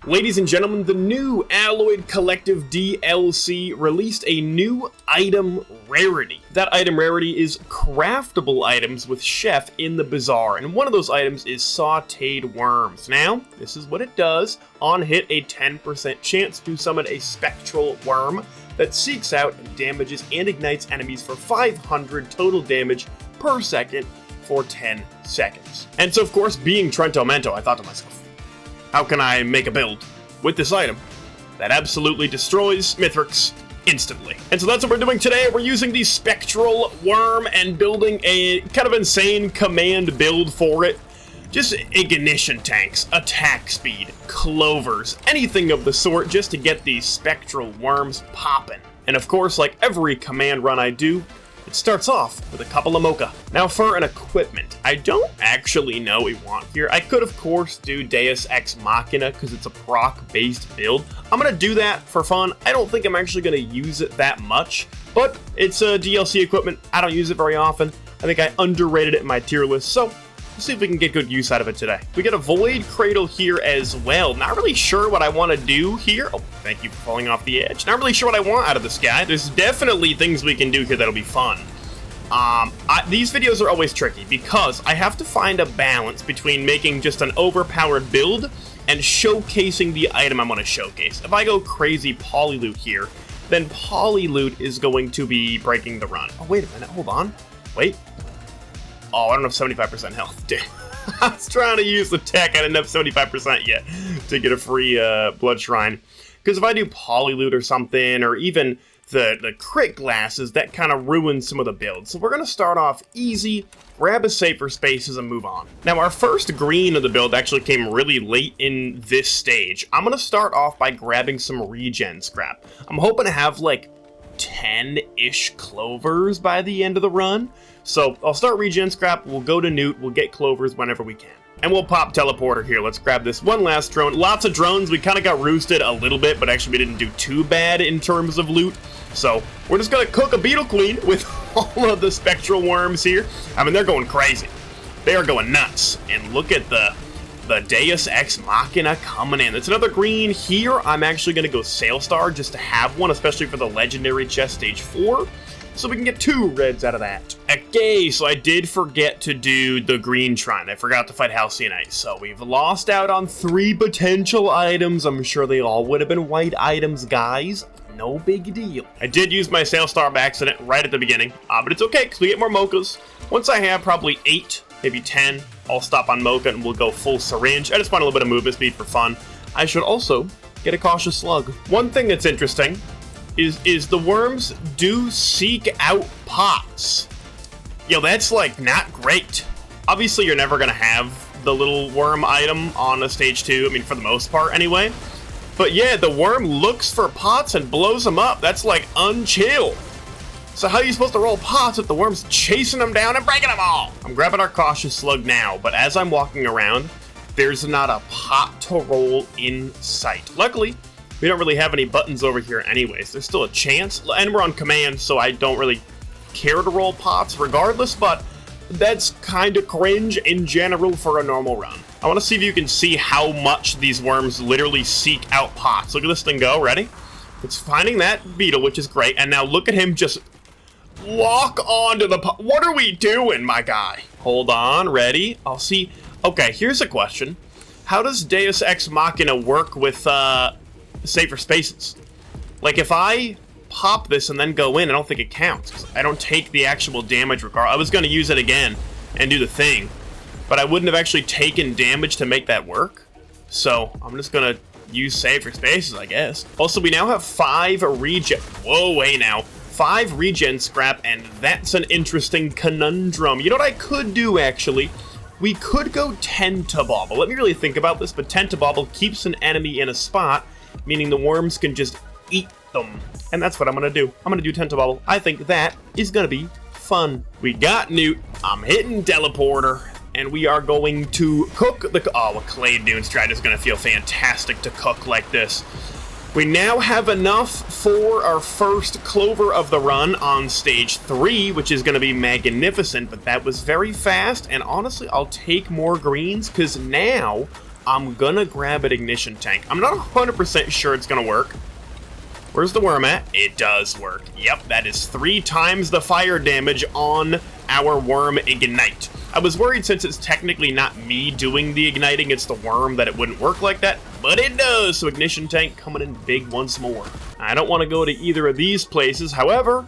Ladies and gentlemen, the new Alloyed Collective DLC released a new item rarity. That item rarity is craftable items with Chef in the Bazaar, and one of those items is Sautéed Worms. Now, this is what it does. On hit, a 10% chance to summon a spectral worm that seeks out, damages, and ignites enemies for 500 total damage per second for 10 seconds. And so, of course, being Trento Mento, I thought to myself, how can I make a build with this item that absolutely destroys Mithrix instantly? And so that's what we're doing today. We're using the Spectral Worm and building a kind of insane command build for it. Just ignition tanks, attack speed, clovers, anything of the sort just to get these Spectral Worms popping. And of course, like every command run I do, it starts off with a couple of mocha. Now for an equipment, I don't actually know what we want here. I could of course do Deus Ex Machina because it's a proc-based build. I'm gonna do that for fun. I don't think I'm actually gonna use it that much, but it's a DLC equipment. I don't use it very often. I think I underrated it in my tier list, so let's see if we can get good use out of it today. We get a Void Cradle here as well. Not really sure what I want to do here. Oh, thank you for falling off the edge. Not really sure what I want out of this guy. There's definitely things we can do here that'll be fun. These videos are always tricky because I have to find a balance between making just an overpowered build and showcasing the item I'm going to showcase. If I go crazy Polyloot here, then Polyloot is going to be breaking the run. Oh, wait a minute. Hold on. Wait. Oh, I don't have 75% health. Damn. I was trying to use the tech. I didn't have 75% yet to get a free blood shrine. Because if I do Polyloot or something, or even the crit glasses, that kind of ruins some of the builds. So we're going to start off easy, grab a safer spaces, and move on. Now, our first green of the build actually came really late in this stage. I'm going to start off by grabbing some regen scrap. I'm hoping to have like 10-ish clovers by the end of the run. So I'll start regen scrap, we'll go to Newt, we'll get clovers whenever we can. And we'll pop teleporter here. Let's grab this one last drone. Lots of drones. We kind of got roosted a little bit, but actually we didn't do too bad in terms of loot. So we're just going to cook a Beetle Queen with all of the Spectral Worms here. I mean, they're going crazy. They are going nuts. And look at the Deus Ex Machina coming in. It's another green here. I'm actually going to go Sailstar just to have one, especially for the Legendary Chest Stage 4. So we can get 2 reds out of that. Okay, so I did forget to do the green shrine. I forgot to fight Halcyon. So we've lost out on 3 potential items. I'm sure they all would have been white items, guys. No big deal. I did use my Sailstar by accident right at the beginning, but it's okay because we get more mochas. Once I have probably 8, maybe 10, I'll stop on mocha and we'll go full syringe. I just want a little bit of movement speed for fun. I should also get a cautious slug. One thing that's interesting is the worms do seek out pots. Yo, that's like not great. Obviously, you're never gonna have the little worm item on a stage 2. I mean, for the most part, anyway. But yeah, the worm looks for pots and blows them up. That's like unchill. So how are you supposed to roll pots if the worm's chasing them down and breaking them all? I'm grabbing our cautious slug now, but as I'm walking around, there's not a pot to roll in sight. Luckily, we don't really have any buttons over here anyways. There's still a chance, and we're on command, so I don't really care to roll pots regardless, but that's kind of cringe in general for a normal run. I want to see if you can see how much these worms literally seek out pots. Look at this thing go, ready? It's finding that beetle, which is great, and now look at him just walk onto the pot. What are we doing, my guy? Hold on, ready? I'll see. Okay, here's a question. How does Deus Ex Machina work with safer spaces? Like, if I pop this and then go in, I don't think it counts, 'cause I don't take the actual damage regard. I was going to use it again and do the thing, but I wouldn't have actually taken damage to make that work. So I'm just going to use safer spaces, I guess. Also, we now have 5 regen. Whoa, hey now. 5 regen scrap, and that's an interesting conundrum. You know what I could do, actually? We could go Tentabobble. Let me really think about this, but Tentabobble keeps an enemy in a spot, meaning the worms can just eat them. And that's what I'm going to do. I'm going to do Tentabobble. I think that is going to be fun. We got Newt. I'm hitting Teleporter. And we are going to cook the... Oh, a Clay Dune Strat is going to feel fantastic to cook like this. We now have enough for our first clover of the run on stage 3, which is going to be magnificent, but that was very fast, and honestly, I'll take more greens, because now I'm gonna grab an ignition tank. I'm not 100% sure it's gonna work. Where's the worm at? It does work. Yep, that is 3 times the fire damage on our worm ignite. I was worried since it's technically not me doing the igniting, it's the worm, that it wouldn't work like that, but it does. So ignition tank coming in big once more. I don't want to go to either of these places. However,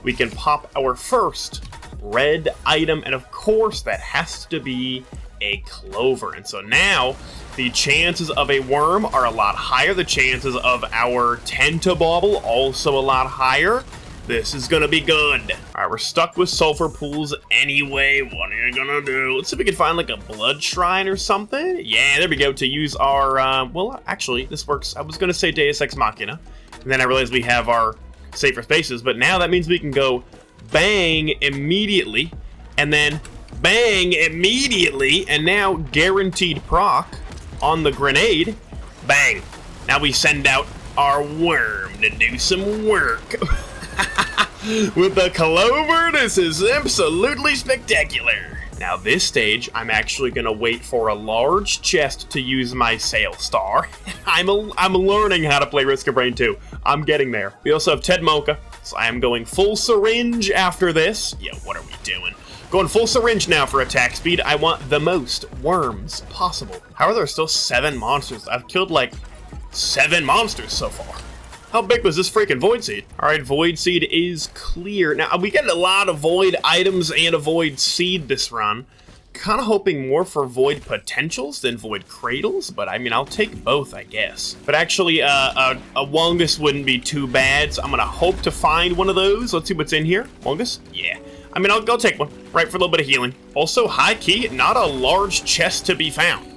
we can pop our first red item, and of course that has to be a clover. And so now the chances of a worm are a lot higher. The chances of our Tentabauble also a lot higher. This is gonna be good. All right, we're stuck with sulfur pools anyway. What are you gonna do? Let's see if we can find like a blood shrine or something. Yeah, there we go, to use our, well, actually, this works. I was gonna say Deus Ex Machina, and then I realized we have our safer spaces, but now that means we can go bang immediately, and then bang immediately, and now guaranteed proc on the grenade. Bang. Now we send out our worm to do some work. With the clover, this is absolutely spectacular. Now this stage, I'm actually gonna wait for a large chest to use my Sail Star. I'm learning how to play Risk of Rain 2. I'm getting there. We also have Ted Mocha, so I am going full syringe after this. Yeah, what are we doing? Going full syringe now for attack speed. I want the most worms possible. How are there still 7 monsters? I've killed like 7 monsters so far. How big was this freaking Void Seed? All right, Void Seed is clear. Now, we get a lot of Void items and a Void Seed this run. Kind of hoping more for Void Potentials than Void Cradles, but I mean, I'll take both, I guess. But actually, a Wungus wouldn't be too bad, so I'm gonna hope to find one of those. Let's see what's in here. Wungus? Yeah. I mean, I'll take one, right, for a little bit of healing. Also, high key, not a large chest to be found.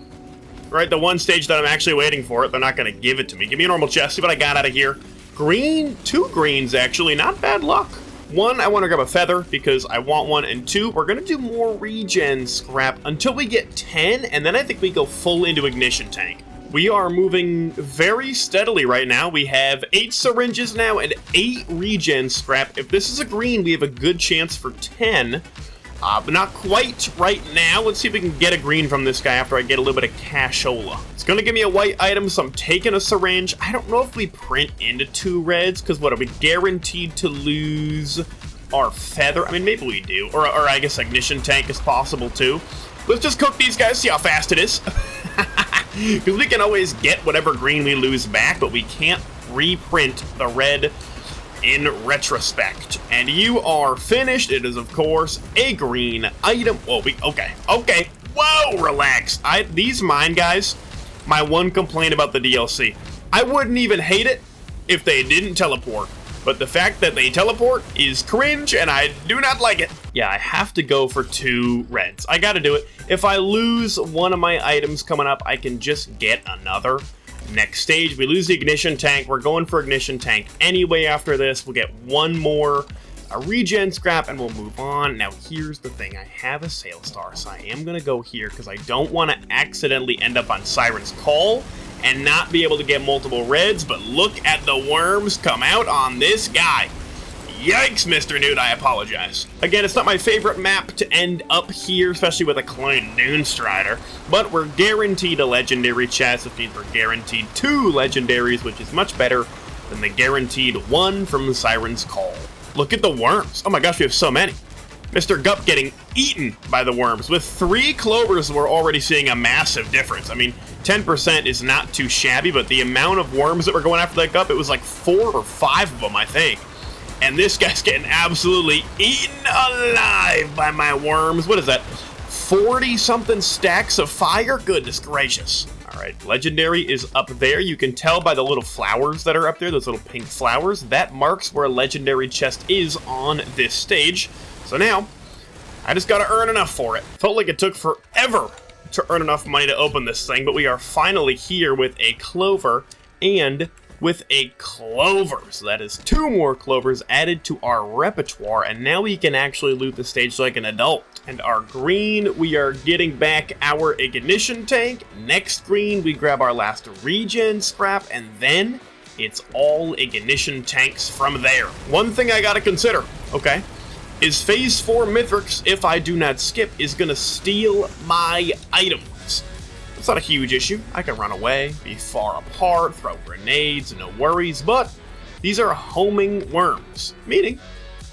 Right, the one stage that I'm actually waiting for it, they're not gonna give it to me. Give me a normal chest, see what I got out of here. Green, 2 greens actually, not bad luck. 1, I wanna grab a feather because I want one, and 2, we're gonna do more regen scrap until we get 10, and then I think we go full into ignition tank. We are moving very steadily right now. We have 8 syringes now and 8 regen scrap. If this is a green, we have a good chance for 10. But not quite right now. Let's see if we can get a green from this guy after I get a little bit of cashola. It's gonna give me a white item, so I'm taking a syringe. I don't know if we print into 2 reds, because what, are we guaranteed to lose our feather? I mean, maybe we do. Or I guess ignition tank is possible too. Let's just cook these guys, see how fast it is. Because we can always get whatever green we lose back, but we can't reprint the red in retrospect. And you are finished. It is, of course, a green item. Whoa, okay. Whoa, relax. These mine guys, my one complaint about the DLC. I wouldn't even hate it if they didn't teleport. But the fact that they teleport is cringe, and I do not like it. Yeah, I have to go for 2 reds. I gotta do it. If I lose one of my items coming up, I can just get another. Next stage, we lose the ignition tank. We're going for ignition tank anyway after this. We'll get 1 more regen scrap, and we'll move on. Now, here's the thing. I have a Sail Star, so I am gonna go here because I don't want to accidentally end up on Siren's Call and not be able to get multiple reds, but look at the worms come out on this guy. Yikes, Mr. Newt, I apologize. Again, it's not my favorite map to end up here, especially with a Client Dune Strider, but we're guaranteed a legendary chest, which means we're guaranteed 2 legendaries, which is much better than the guaranteed 1 from Siren's Call. Look at the worms. Oh my gosh, we have so many. Mr. Gup getting eaten by the worms. With 3 clovers, we're already seeing a massive difference. I mean, 10% is not too shabby, but the amount of worms that were going after that Gup, it was like 4 or 5 of them, I think. And this guy's getting absolutely eaten alive by my worms. What is that? 40-something stacks of fire? Goodness gracious. All right, legendary is up there. You can tell by the little flowers that are up there, those little pink flowers. That marks where a legendary chest is on this stage. So now, I just gotta earn enough for it. Felt like it took forever to earn enough money to open this thing, but we are finally here with a clover and with a clover. So that is 2 more clovers added to our repertoire, and now we can actually loot the stage like an adult. And our green, we are getting back our ignition tank. Next green, we grab our last regen scrap, and then it's all ignition tanks from there. One thing I gotta consider, okay, is Phase 4 Mithrix, if I do not skip, is gonna steal my items. It's not a huge issue. I can run away, be far apart, throw grenades, no worries, but these are homing worms, meaning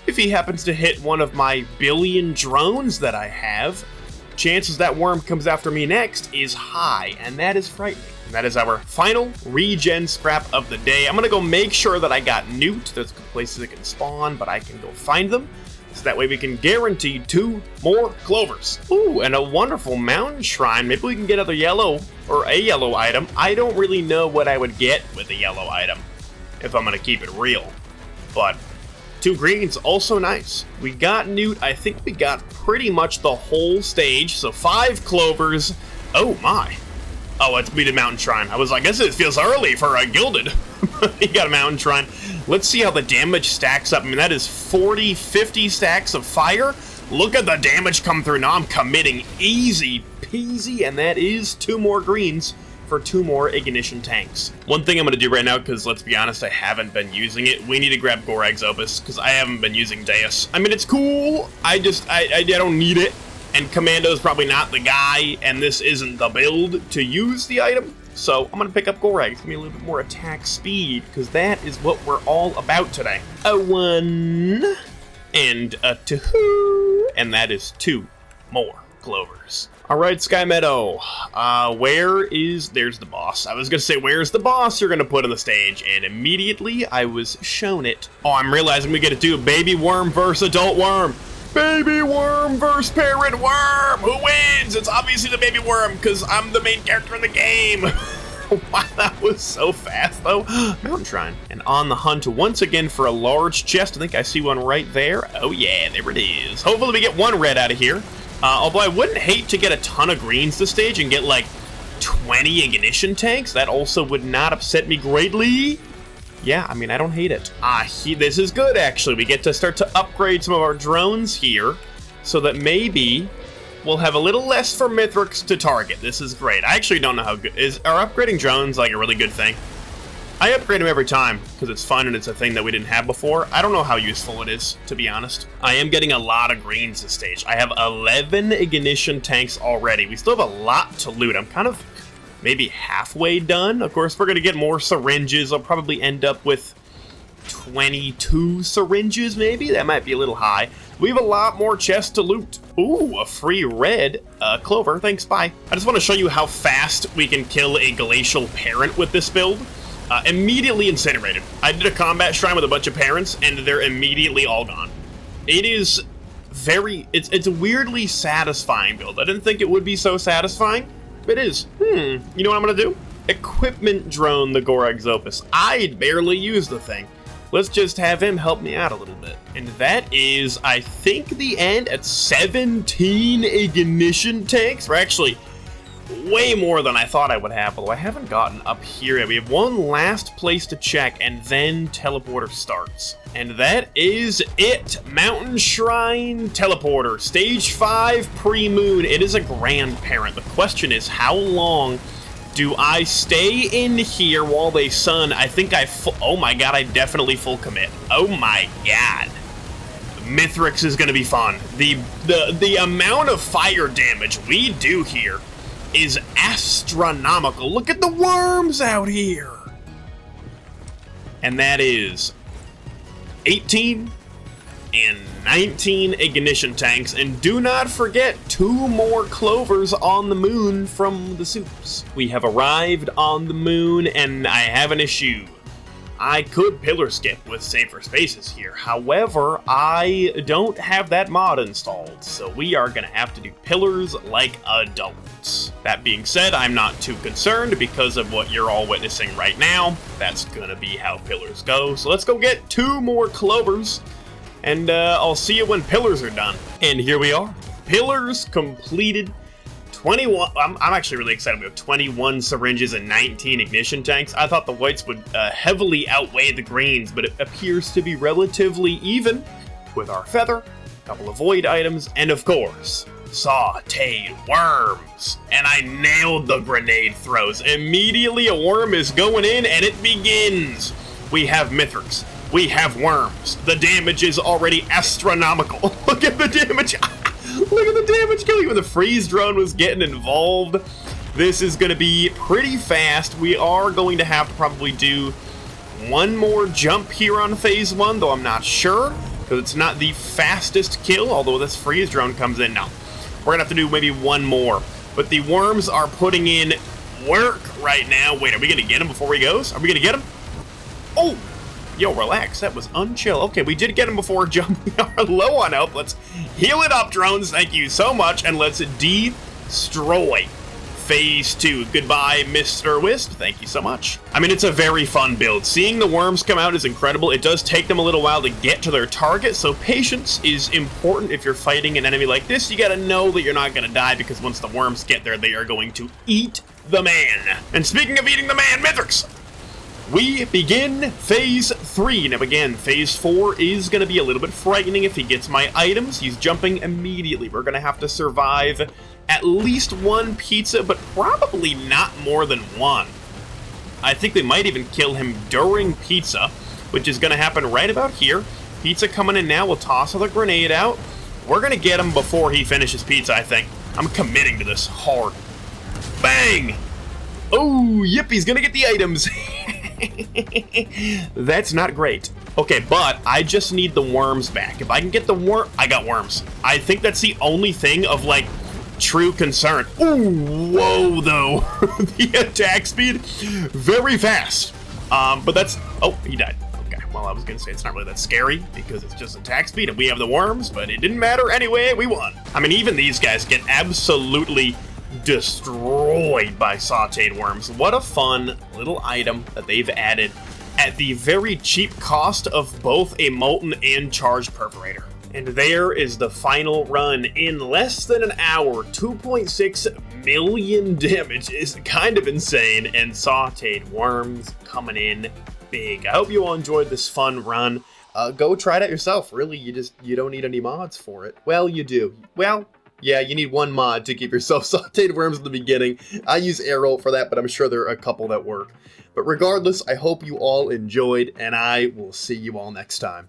if he happens to hit one of my billion drones that I have, chances that worm comes after me next is high, and that is frightening. And that is our final regen scrap of the day. I'm gonna go make sure that I got newt. There's places that can spawn, but I can go find them. So that way we can guarantee 2 more clovers. Ooh, and a wonderful mountain shrine. Maybe we can get another yellow, or a yellow item. I don't really know what I would get with a yellow item, if I'm gonna keep it real. But 2 greens, also nice. We got newt. I think we got pretty much the whole stage. So 5 clovers. Oh my. Oh, it's beat a mountain shrine. I was like, I guess it feels early for a gilded. He got a mountain shrine. Let's see how the damage stacks up. I mean, that is 40, 50 stacks of fire. Look at the damage come through. Now I'm committing easy peasy, and that is 2 more greens for 2 more ignition tanks. One thing I'm going to do right now, because let's be honest, I haven't been using it. We need to grab Gorag's Opus, because I haven't been using Deus. I mean, it's cool. I don't need it. And Commando's probably not the guy, and this isn't the build to use the item. So I'm going to pick up Gorag. Give me a little bit more attack speed, because that is what we're all about today. A 1 and a 2, and that is 2 more clovers. All right, Sky Meadow, there's the boss. I was going to say, where's the boss you're going to put on the stage? And immediately I was shown it. Oh, I'm realizing we get to do baby worm versus adult worm. Baby worm versus parent worm. Who wins? It's obviously the baby worm, because I'm the main character in the game. Wow, that was so fast, though. Mountain Shrine. And on the hunt once again for a large chest. I think I see one right there. Oh, yeah, there it is. Hopefully we get 1 red out of here. Although I wouldn't hate to get a ton of greens this stage and get like 20 ignition tanks. That also would not upset me greatly. Yeah, I mean, I don't hate it. This is good, actually. We get to start to upgrade some of our drones here so that maybe we'll have a little less for Mithrix to target. This is great. I actually don't know how good... Are upgrading drones like a really good thing? I upgrade them every time because it's fun and it's a thing that we didn't have before. I don't know how useful it is, to be honest. I am getting a lot of greens this stage. I have 11 ignition tanks already. We still have a lot to loot. I'm kind of maybe halfway done. Of course, we're going to get more syringes. I'll probably end up with 22 syringes, maybe? That might be a little high. We have a lot more chests to loot. Ooh, a free red clover. Thanks, bye. I just want to show you how fast we can kill a glacial parent with this build. Immediately incinerated. I did a combat shrine with a bunch of parents, and they're immediately all gone. It is it's a weirdly satisfying build. I didn't think it would be so satisfying. It is. You know what I'm gonna do? Equipment drone the Gorag's Opus. I barely use the thing. Let's just have him help me out a little bit. And that is, I think, the end at 17 ignition tanks. We're actually way more than I thought I would have, although I haven't gotten up here yet. We have one last place to check, and then teleporter starts. And that is it. Mountain Shrine Teleporter, Stage 5 Pre-Moon. It is a grandparent. The question is, how long do I stay in here while they sun? I think oh my god, I definitely full commit. Oh my god. Mithrix is gonna be fun. The amount of fire damage we do here is astronomical. Look at the worms out here. And that is 18 and 19 ignition tanks. And do not forget 2 more clovers on the moon from the soups. We have arrived on the moon, and I have an issue. I could pillar skip with safer spaces here. However, I don't have that mod installed, so we are gonna have to do pillars like adults. That being said, I'm not too concerned because of what you're all witnessing right now. That's gonna be how pillars go. So let's go get 2 more clovers, and I'll see you when pillars are done. And here we are. Pillars completed. 21. I'm actually really excited. We have 21 syringes and 19 ignition tanks. I thought the whites would heavily outweigh the greens, but it appears to be relatively even with our feather, a couple of void items, and of course, sautéed worms. And I nailed the grenade throws. Immediately a worm is going in and it begins. We have Mithrix. We have worms. The damage is already astronomical. Look at the damage. Look at the damage killing when the freeze drone was getting involved. This is going to be pretty fast. We are going to have to probably do one more jump here on phase 1, though I'm not sure, because it's not the fastest kill, although this freeze drone comes in now. We're going to have to do maybe one more. But the worms are putting in work right now. Wait, are we going to get him before he goes? Are we going to get him? Oh! Yo, relax. That was unchill. Okay, we did get him before jumping. We are low on health. Let's heal it up, drones. Thank you so much. And let's destroy phase 2. Goodbye, Mr. Wisp. Thank you so much. I mean, it's a very fun build. Seeing the worms come out is incredible. It does take them a little while to get to their target, so patience is important if you're fighting an enemy like this. You gotta know that you're not gonna die, because once the worms get there, they are going to eat the man. And speaking of eating the man, Mithrix, we begin phase 3. Now again, phase 4 is going to be a little bit frightening. If he gets my items, he's jumping immediately. We're going to have to survive at least one pizza, but probably not more than one. I think they might even kill him during pizza, which is going to happen right about here. Pizza coming in now. We'll toss the grenade out. We're going to get him before he finishes pizza, I think. I'm committing to this hard. Bang! Oh, yep, he's going to get the items. That's not great. Okay, but I just need the worms back. If I can get the worm, I got worms. I think that's the only thing of, like, true concern. Ooh, whoa, though. The attack speed, very fast. But that's, oh, he died. Okay, well, I was gonna say it's not really that scary because it's just attack speed and we have the worms, but it didn't matter anyway, we won. I mean, even these guys get absolutely destroyed by sauteed worms. What a fun little item that they've added at the very cheap cost of both a molten and charged perforator. And there is the final run in less than an hour. 2.6 million damage is kind of insane, and sauteed worms coming in big. I hope you all enjoyed this fun run. Go try it out yourself. Really, you don't need any mods for it. Well, you do. Well, yeah, you need one mod to give yourself sauteed worms in the beginning. I use Arrow for that, but I'm sure there are a couple that work. But regardless, I hope you all enjoyed, and I will see you all next time.